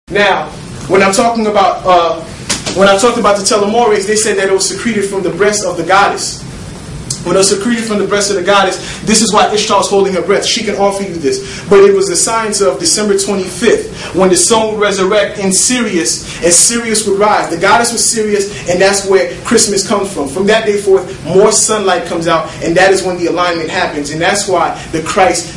Now, when I'm talking about when I talked about the telomeres, they said that it was secreted from the breast of the goddess. When it was secreted from the breast of the goddess, this is why Ishtar is holding her breath. She can offer you this. But it was the science of December 25th, when the sun would resurrect in Sirius, and Sirius would rise. The goddess was Sirius, and that's where Christmas comes from. From that day forth, more sunlight comes out, and that is when the alignment happens. And that's why the Christ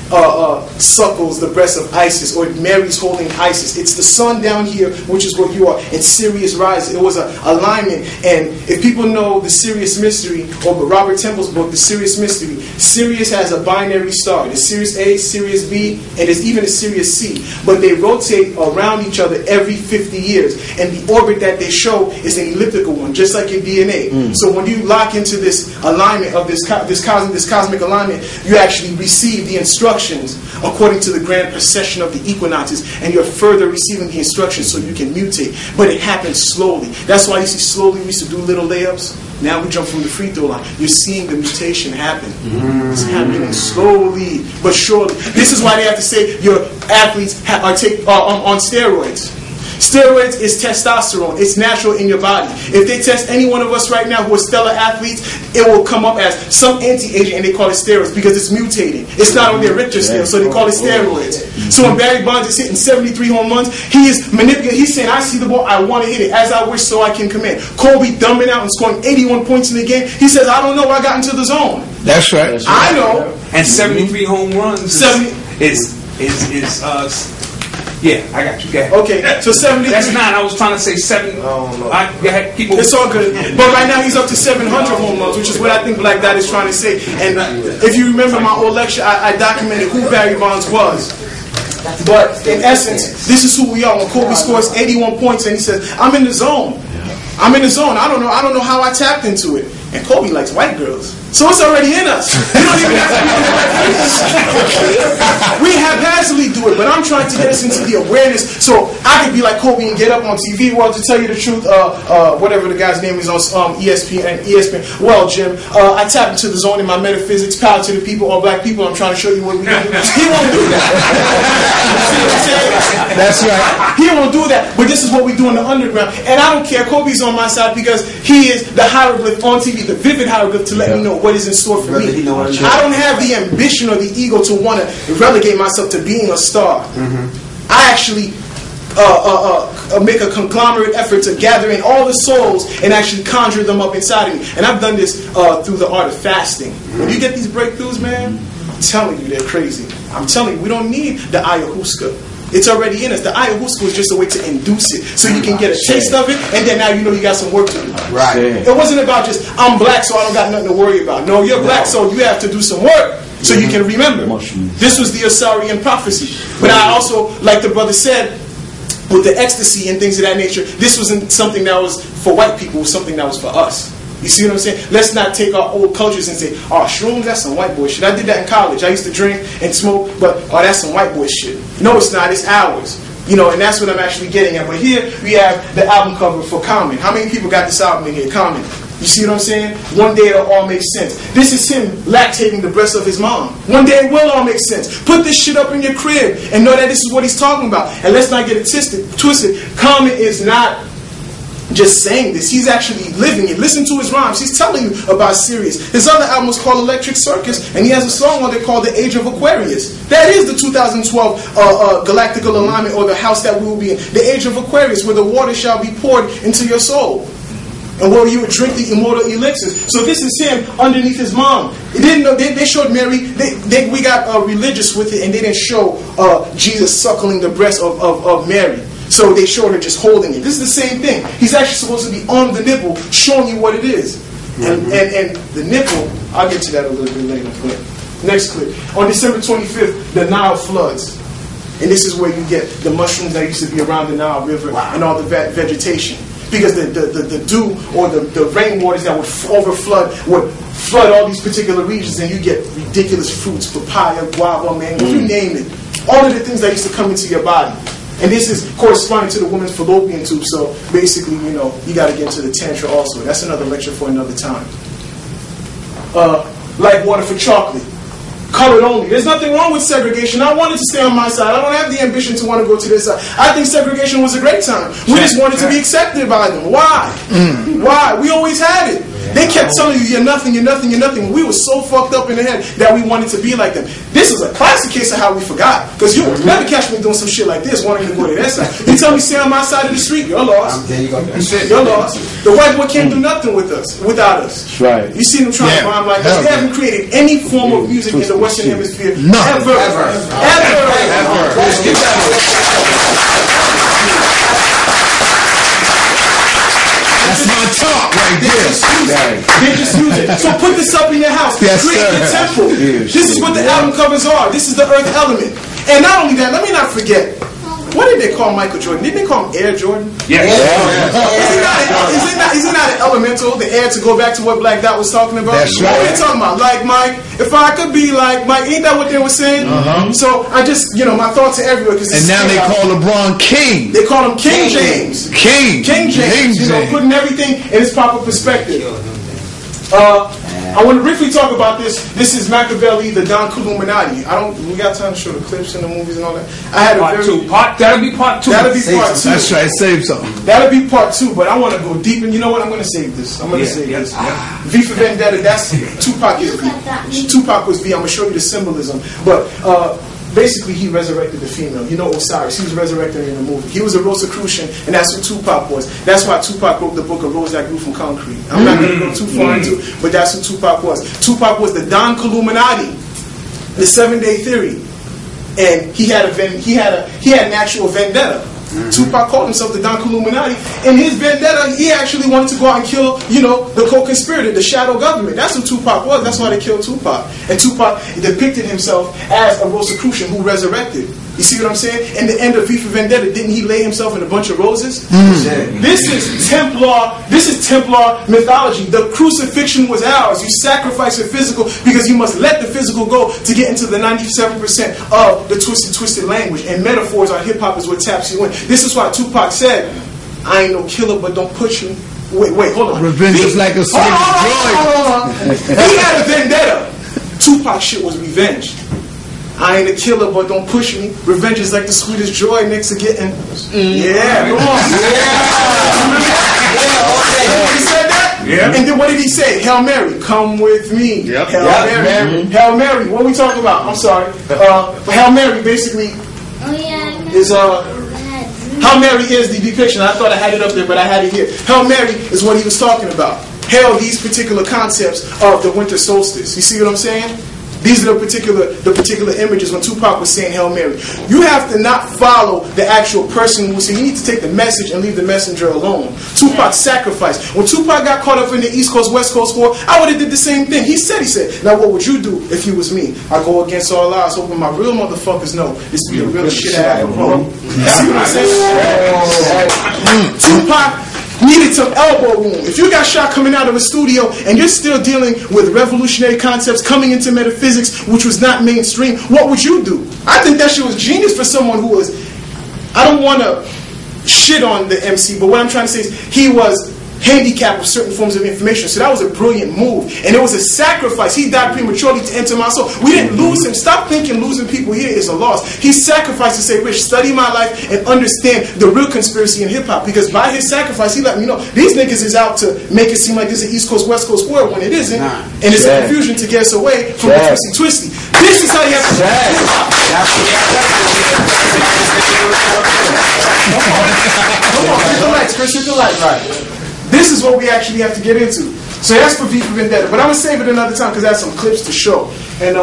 suckles the breast of Isis, or Mary's holding Isis. It's the sun down here, which is what you are, and Sirius rises. It was an alignment. And if people know the Sirius mystery, or Robert Temple's book, The Sirius Mystery, Sirius has a binary star. There's Sirius A, Sirius B, and there's even a Sirius C. But they rotate around each other every 50 years. And the orbit that they show is an elliptical one, just like your DNA. So when you lock into this alignment of this cosmic alignment, you actually receive the instructions according to the grand procession of the equinoxes, and you're further receiving the instructions so you can mutate. But it happens slowly. That's why you see slowly we used to do little layups. Now we jump from the free throw line. You're seeing the mutation happen. It's happening slowly but surely. This is why they have to say your athletes are on steroids. Steroids is testosterone. It's natural in your body. If they test any one of us right now who are stellar athletes, it will come up as some anti-agent, and they call it steroids because it's mutating. It's not on their Richter scale, so they call it steroids. So when Barry Bonds is hitting 73 home runs, he is manipulating. He's saying, I see the ball, I want to hit it as I wish so I can command. Kobe dumbing out and scoring 81 points in the game. He says, I don't know, I got into the zone. That's right. I know. And 73 home runs is yeah, I got you. Go ahead. Okay, so 70. That's 9. I was trying to say 7. Go ahead. Keep moving. It's all good. But right now he's up to 700 home runs, which is what I think Black Dot is trying to say. And if you remember my old lecture, I documented who Barry Bonds was. But in essence, this is who we are. When Kobe scores 81 points and he says, I'm in the zone. I'm in the zone. I don't know how I tapped into it. And Kobe likes white girls. So it's already in us. We don't even have to be in the right place. We haphazardly do it, but I'm trying to get us into the awareness so I could be like Kobe and get up on TV. Well, to tell you the truth, whatever the guy's name is on ESPN. Well, Jim, I tap into the zone in my metaphysics, power to the people, all black people. I'm trying to show you what we do. He won't do that. That's right. He won't do that. But this is what we do in the underground. And I don't care. Kobe's on my side because he is the hieroglyph on TV, the vivid hieroglyph to let me know what is in store for me. I don't have the ambition or the ego to want to relegate myself to being a star. I actually make a conglomerate effort to gather in all the souls and actually conjure them up inside of me. And I've done this through the art of fasting. When you get these breakthroughs, man, I'm telling you, they're crazy. I'm telling you, we don't need the ayahuasca. It's already in us. The ayahuasca is just a way to induce it so you can get a taste of it, and then now you know you got some work to do. Right. It wasn't about just, I'm black so I don't got nothing to worry about. No, you're black so you have to do some work so you can remember. This was the Osirian prophecy. But I also, like the brother said, with the ecstasy and things of that nature, this wasn't something that was for white people, it was something that was for us. You see what I'm saying? Let's not take our old cultures and say, oh, shrooms, that's some white boy shit. I did that in college. I used to drink and smoke, but, oh, that's some white boy shit. No, it's not. It's ours. You know, and that's what I'm actually getting at. But here we have the album cover for Common. How many people got this album in here? Common. You see what I'm saying? One day it'll all make sense. This is him lactating the breast of his mom. One day it will all make sense. Put this shit up in your crib and know that this is what he's talking about. And let's not get it twisted. Common is not just saying this. He's actually living it. Listen to his rhymes. He's telling you about Sirius. His other album was called Electric Circus, and he has a song on there called The Age of Aquarius. That is the 2012 galactical alignment, or the house that we will be in. The Age of Aquarius, where the water shall be poured into your soul, and where you would drink the immortal elixirs. So this is him underneath his mom. They didn't know. They showed Mary. We got religious with it, and they didn't show Jesus suckling the breast of Mary. So they showed her just holding it. This is the same thing. He's actually supposed to be on the nipple, showing you what it is. And the nipple, I'll get to that a little bit later. But next clip. On December 25th, the Nile floods. And this is where you get the mushrooms that used to be around the Nile River and all the vegetation. Because the dew or the rainwaters that would overflood would flood all these particular regions, and you get ridiculous fruits, papaya, guava, mango, you name it. All of the things that used to come into your body. And this is corresponding to the woman's fallopian tube. So basically, you know, you got to get into the tantra also. That's another lecture for another time. Like water for chocolate. colored only. There's nothing wrong with segregation. I wanted to stay on my side. I don't have the ambition to want to go to this side. I think segregation was a great time. We just wanted to be accepted by them. Why? Why? We always had it. They kept telling you, you're nothing, you're nothing, you're nothing. We were so fucked up in the head that we wanted to be like them. This is a classic case of how we forgot. Because you will never catch me doing some shit like this, wanting to go to that side. You tell me stay on my side of the street, you're lost. You're lost. The white boy can't do nothing with us, without us. That's right. You see them trying to rhyme like us. They haven't created any form of music in the Western Hemisphere ever. Let's get That's my talk right there. They just use it. So put this up in your house. Create the temple. This is what the album covers are. This is the earth element. And not only that, let me not forget. What did they call Michael Jordan? Didn't they call him Air Jordan? Yeah. Is it not an elemental, the air, to go back to what Black Dot was talking about? That's right. What are they talking about? Like Mike, if I could be like Mike, ain't that what they were saying? So I just, my thoughts are everywhere. And now they call LeBron King. They call him King James. King James. Putting everything in its proper perspective. I want to briefly talk about this. This is Machiavelli, the Don Illuminati. We got time to show the clips in the movies and all that. I had That'll be part two. That'll be part two. That's right, save something. That'll be part two, but I want to go deep. And you know what? I'm going to save this. I'm going to save this. V for Vendetta, that's Tupac is V. Tupac was V. I'm going to show you the symbolism. But basically, he resurrected the female. You know Osiris. He was resurrected in the movie. He was a Rosicrucian, and that's what Tupac was. That's why Tupac wrote the book of Rose That Grew from Concrete. I'm not going to go too far into it, but that's what Tupac was. Tupac was the Don Illuminati, the 7-day theory, and he had an actual vendetta. Tupac called himself the Don Illuminati. In his vendetta, he actually wanted to go out and kill, the co-conspirator, the shadow government. That's who Tupac was. That's why they killed Tupac. And Tupac depicted himself as a Rosicrucian who resurrected. You see what I'm saying? In the end of V for Vendetta, didn't he lay himself in a bunch of roses? This is Templar mythology. The crucifixion was ours. You sacrifice your physical because you must let the physical go to get into the 97% of the twisted language. And metaphors on hip-hop is what taps you in. This is why Tupac said, I ain't no killer, but don't push me. Wait, hold on. Revenge is like a sweet joy. He had a vendetta. Tupac shit was revenge. I ain't a killer, but don't push me. Revenge is like the sweetest joy next to getting. Yeah, come on. He said that? Yeah. And then what did he say? Hail Mary, come with me. Yep. Hail Mary. Hail Mary. What are we talking about? I'm sorry. Hail Mary basically is Hail Mary is the depiction. I thought I had it up there, but I had it here. Hail Mary is what he was talking about. Hail these particular concepts of the winter solstice. You see what I'm saying? These are the particular images when Tupac was saying Hail Mary. You have to not follow the actual person who said you need to take the message and leave the messenger alone. Tupac sacrificed. When Tupac got caught up in the East Coast, West Coast war, I would have did the same thing. He said, now what would you do if you was me? I go against all odds, hoping my real motherfuckers know this be the real shit I have. See what I'm saying? Tupac needed some elbow room. If you got shot coming out of a studio and you're still dealing with revolutionary concepts coming into metaphysics, which was not mainstream, what would you do? I think that shit was genius for someone who was, I don't want to shit on the MC, but what I'm trying to say is he was handicapped with certain forms of information. So that was a brilliant move. And it was a sacrifice. He died prematurely to enter my soul. We didn't lose him. Stop thinking losing people here is a loss. He sacrificed to say, Rich, study my life and understand the real conspiracy in hip-hop. Because by his sacrifice, he let me know these niggas is out to make it seem like this is an East Coast, West Coast war when it isn't. And it's a confusion to get us away from the twisty. This is how you have to Come on, hit the lights, Chris, hit the lights. Right. This is what we actually have to get into. So that's for V for Vendetta. But I'm going to save it another time because I have some clips to show. And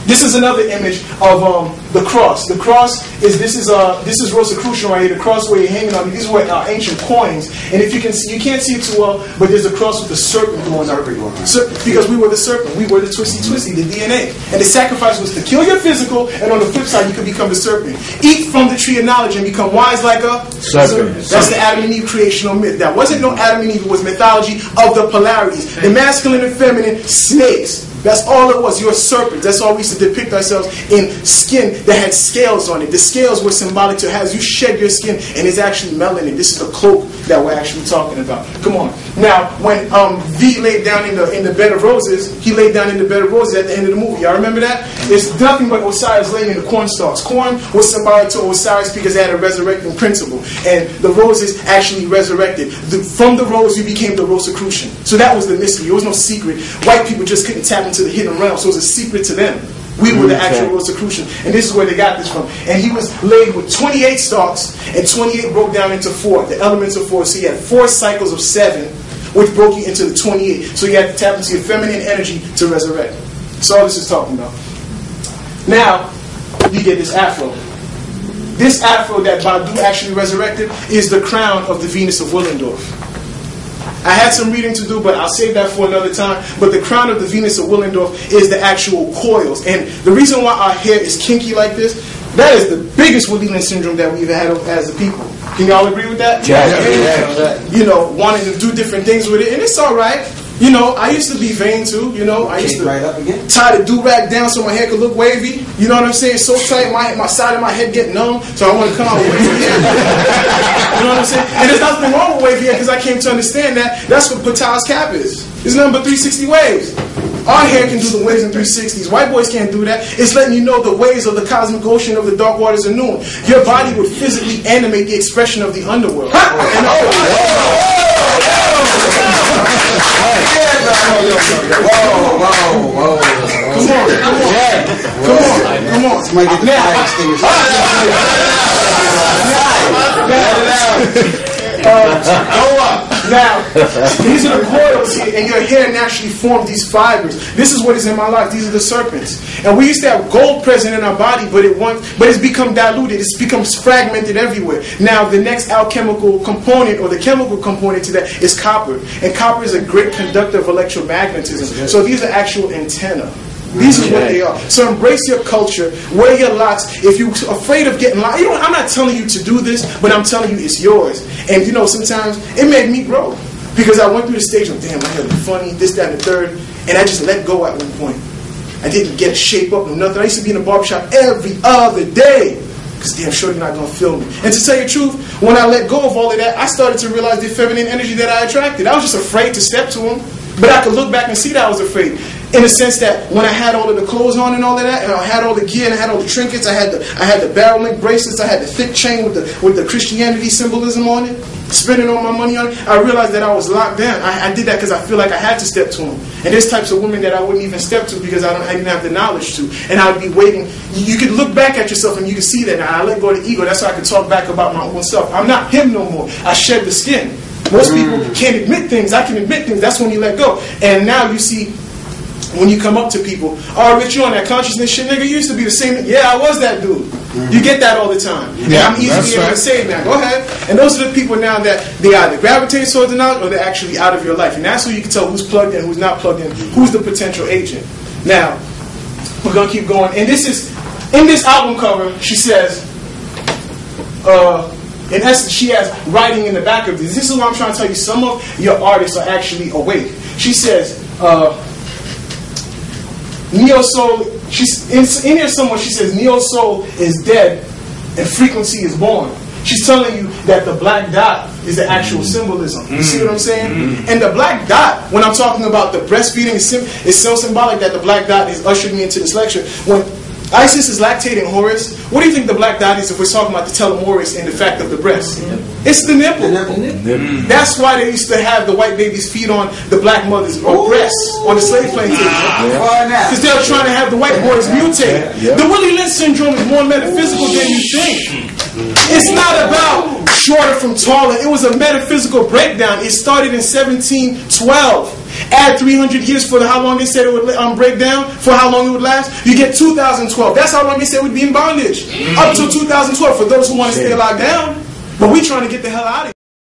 this is another image of the cross. The cross is this is Rosicrucian right here. The cross where you're hanging on. These were ancient coins. And if you can see, you can't see it too well, but there's a cross with the serpent going on. Because we were the serpent. We were the twisty, the DNA. And the sacrifice was to kill your physical, and on the flip side, you could become the serpent. Eat from the tree of knowledge and become wise like a serpent. That's the Adam and Eve creational myth. That wasn't no Adam and Eve. It was mythology of the polarities. The masculine and feminine, snakes. That's all it was. You're a serpent. That's all we used to depict ourselves in skin that had scales on it. The scales were symbolic to as you shed your skin and it's actually melanin. This is the cloak that we're actually talking about. Come on. Now, when V laid down in the bed of roses, he laid down in the bed of roses at the end of the movie. Y'all remember that? It's nothing but Osiris laying in the corn stalks. Corn was symbolic to Osiris because it had a resurrecting principle. And the roses actually resurrected. From the rose, you became the Rosicrucian. So that was the mystery. It was no secret. White people just couldn't tap into the hidden realm, so it was a secret to them. We were the actual Rosicrucian. And this is where they got this from. And he was laid with 28 stalks, and 28 broke down into 4, the elements of 4. So he had 4 cycles of 7, which broke you into the 28. So you had to tap into your feminine energy to resurrect. That's all this is talking about. Now, you get this afro. This afro that Badu actually resurrected is the crown of the Venus of Willendorf. I had some reading to do, but I'll save that for another time. But the crown of the Venus of Willendorf is the actual coils. And the reason why our hair is kinky like this, that is the biggest Willie Lynch syndrome that we've had as a people. Can y'all agree with that? Yeah. You know, wanting to do different things with it. And it's all right. You know, I used to be vain too. You know, I used to tie the do-rag down so my hair could look wavy. You know what I'm saying? So tight, my side of my head get numb, so I want to come out wavy. You know what I'm saying? And there's nothing wrong with wavy hair because I came to understand that that's what Patel's cap is. It's nothing but 360 waves. Our hair can do the waves in 360s. White boys can't do that. It's letting you know the waves of the cosmic ocean of the dark waters of noon. Your body would physically animate the expression of the underworld. Come on. Go up. Now, these are the coils here, and your hair naturally formed these fibers. This is what is in my life. These are the serpents. And we used to have gold present in our body, but it's become diluted. It's become fragmented everywhere. Now, the next alchemical component, or the chemical component to that, is copper. And copper is a great conductor of electromagnetism. So these are actual antennae. These are what they are. So embrace your culture, wear your locks. If you're afraid of getting locked, I'm not telling you to do this, but I'm telling you it's yours. And you know, sometimes it made me grow. Because I went through the stage of, damn, my hair look funny, this, that, and the third. And I just let go at one point. I didn't get a shape up or nothing. I used to be in a barbershop every other day. Because damn sure you're not going to feel me. And to tell you the truth, when I let go of all of that, I started to realize the feminine energy that I attracted. I was just afraid to step to them. But I could look back and see that I was afraid. In the sense that when I had all of the clothes on and all of that, and I had all the gear and I had all the trinkets, I had the barrel link bracelets, I had the thick chain with the Christianity symbolism on it, spending all my money on it, I realized that I was locked down. I did that because I feel like I had to step to them. And there's types of women that I wouldn't even step to because I didn't have the knowledge to. And I would be waiting. You could look back at yourself and you can see that now. I let go of the ego. That's why I can talk back about my own self. I'm not him no more. I shed the skin. Most people can't admit things. I can admit things. That's when you let go. And now you see, when you come up to people, oh, Rich, you on that consciousness shit, nigga? You used to be the same. Yeah, I was that dude. You get that all the time. Yeah, and I'm easily able to say it now. Go ahead. And those are the people now that they either gravitate towards the knowledge or they're actually out of your life. And that's who you can tell who's plugged in, who's not plugged in, who's the potential agent. Now, we're going to keep going. And this is, in this album cover, she says, in essence, she has writing in the back of this. This is what I'm trying to tell you. Some of your artists are actually awake. She says, Neo Soul, she's in here somewhere, she says, Neo Soul is dead and frequency is born. She's telling you that the black dot is the actual symbolism. You see what I'm saying? And the black dot, when I'm talking about the breastfeeding, is so symbolic that the black dot is ushered me into this lecture. When Isis is lactating Horus, what do you think the black dot is if we're talking about the telomeres and the fact of the breast? It's the nipple. That's why they used to have the white babies feed on the black mothers or breasts on the slave plantation. Because they were trying to have the white boys mutate. The Willie Lynch syndrome is more metaphysical than you think. It's not about shorter from taller. It was a metaphysical breakdown. It started in 1712. Add 300 years for how long they said it would break down, for how long it would last. You get 2012. That's how long they said we'd be in bondage. Up to 2012 for those who want to stay locked down. But we trying to get the hell out of here.